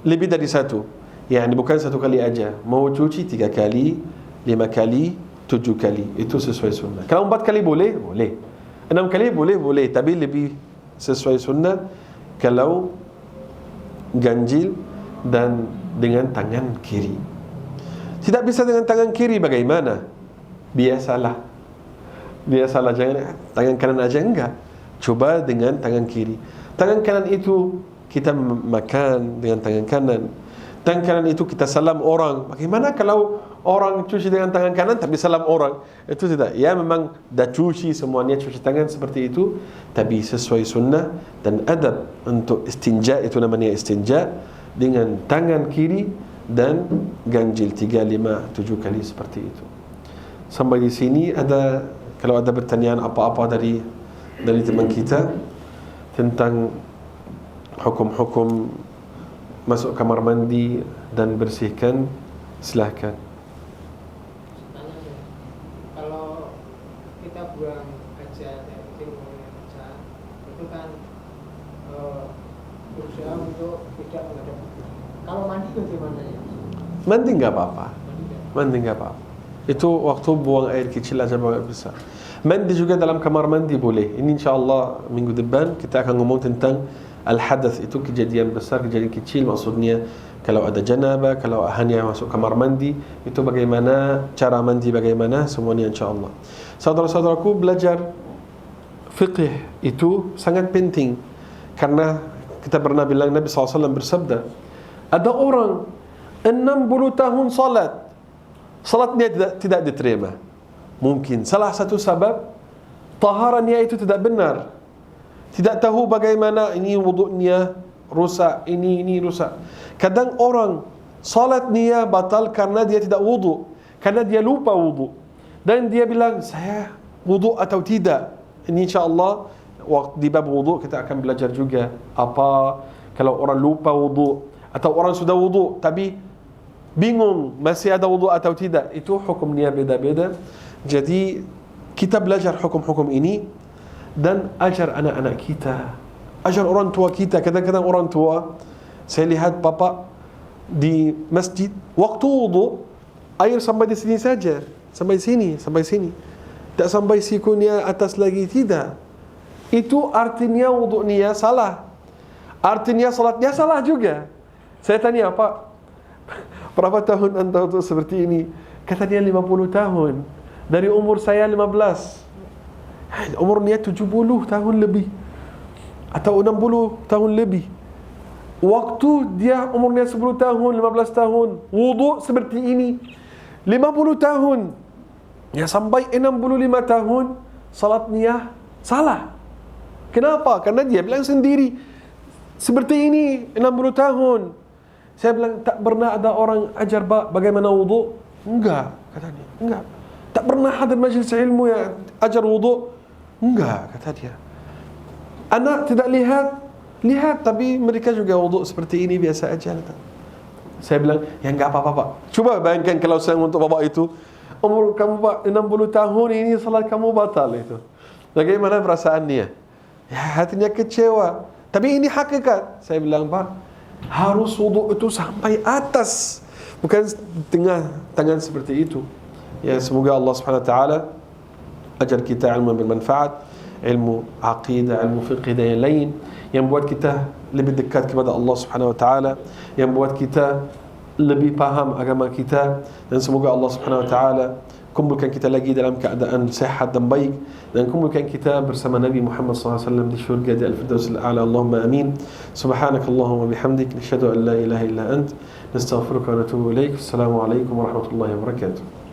lebih dari satu. Yani bukan satu kali aja. Mau cuci 3 kali, 5 kali, 7 kali. Itu sesuai sunnah. Kalau 4 kali boleh, boleh. 6 kali boleh, boleh. Tapi lebih sesuai sunnah kalau ganjil dan dengan tangan kiri. Tidak bisa dengan tangan kiri bagaimana? Biasalah. Biasalah, jangan tangan kanan aja, enggak. Coba dengan tangan kiri. Tangan kanan itu kita makan dengan tangan kanan. Tangan kanan itu kita salam orang. Bagaimana kalau orang cuci dengan tangan kanan tapi salam orang? Itu tidak. Ya memang dah cuci semuanya, cuci tangan seperti itu, tapi sesuai sunnah dan adab untuk istinja, itu namanya istinja, dengan tangan kiri dan ganjil 3, 5, 7 kali seperti itu. Sampai di sini kalau ada pertanyaan apa-apa dari teman kita tentang hukum-hukum masuk kamar mandi dan bersihkan, silahkan. Kalau kita buang hajat yang penting hajat, itu kan berusaha untuk tidak menghadap kiblat. Kalau mandi bagaimana ya? Mandi enggak apa-apa. Mandi enggak apa-apa. Itu waktu buang air kecil aja, buang air besar. Mandi juga dalam kamar mandi boleh. Ini insyaAllah minggu depan kita akan ngomong tentang al-hadath. Itu kejadian besar, kejadian kecil. Maksudnya kalau ada janabah, kalau hanya masuk kamar mandi, itu bagaimana, cara mandi bagaimana, semuanya insyaAllah. Saudara-saudaraku, belajar fiqh itu sangat penting. Karena kita pernah bilang, Nabi SAW bersabda, ada orang 60 tahun salatnya tidak diterima. Mungkin salah satu sebab taharannya itu tidak benar. Tidak tahu bagaimana ini wudu'nya rusak, ini rusak. Kadang orang salat dia batal karena dia tidak wudu', karena dia lupa wudu'. Dan dia bilang, saya wudu' atau tidak. Ini insyaAllah waktu di bab wudu' kita akan belajar juga apa kalau orang lupa wudu' atau orang sudah wudu' tapi bingung masih ada wudu' atau tidak. Itu hukumnya beda-beda. Jadi kita belajar hukum-hukum ini dan ajar anak-anak kita, ajar orang tua kita. Kadang-kadang orang tua, saya lihat bapak di masjid waktu wudu air sampai di sini saja, sampai sini, tak sampai sikunya atas lagi, tidak. Itu artinya wudu'nya salah, artinya salatnya salah juga. Saya tanya, Pak, berapa tahun anda untuk seperti ini? Katanya 50 tahun. Dari umur saya 15, umurnya 70 tahun lebih atau 60 tahun lebih. Waktu dia umurnya 10 tahun, 15 tahun, wudu seperti ini 50 tahun, ya sampai 65 tahun salatnya salah. Kenapa? Karena dia bilang sendiri seperti ini 60 tahun. Saya bilang, tak pernah ada orang ajar bagaimana wudu? Enggak, katanya. Enggak. Tak pernah hadir majlis ilmu yang ajar wudu? Enggak, kata dia. Anak tidak lihat, tapi mereka juga wudu seperti ini biasa aja. Saya bilang, ya enggak apa-apa, Pak. Coba bayangkan kalau saya untuk bapak itu, umur kamu Pak 60 tahun ini salat kamu batal itu. Bagaimana perasaannya? Ya hatinya kecewa. Tapi ini hakikat. Saya bilang, Pak, harus wudu itu sampai atas, bukan tengah tangan seperti itu. Ya, semoga Allah Subhanahu wa taala ajar kita ilmu yang bermanfaat, ilmu aqidah, ilmu fiqh dan yang lain yang buat kita lebih dekat kepada Allah Subhanahu wa taala, yang buat kita lebih paham agama kita, dan semoga Allah Subhanahu wa taala kumpulkan kita lagi dalam keadaan sehat dan baik, dan kumpulkan kita bersama Nabi Muhammad SAW di syurga di Al-Firdaus Al-A'la. Allahumma amin. Subhanakallahumma bihamdik, nashhadu an la ilaha illa ant, nastaghfiruka wa natubu ilaik. Assalamualaikum warahmatullahi wabarakatuh.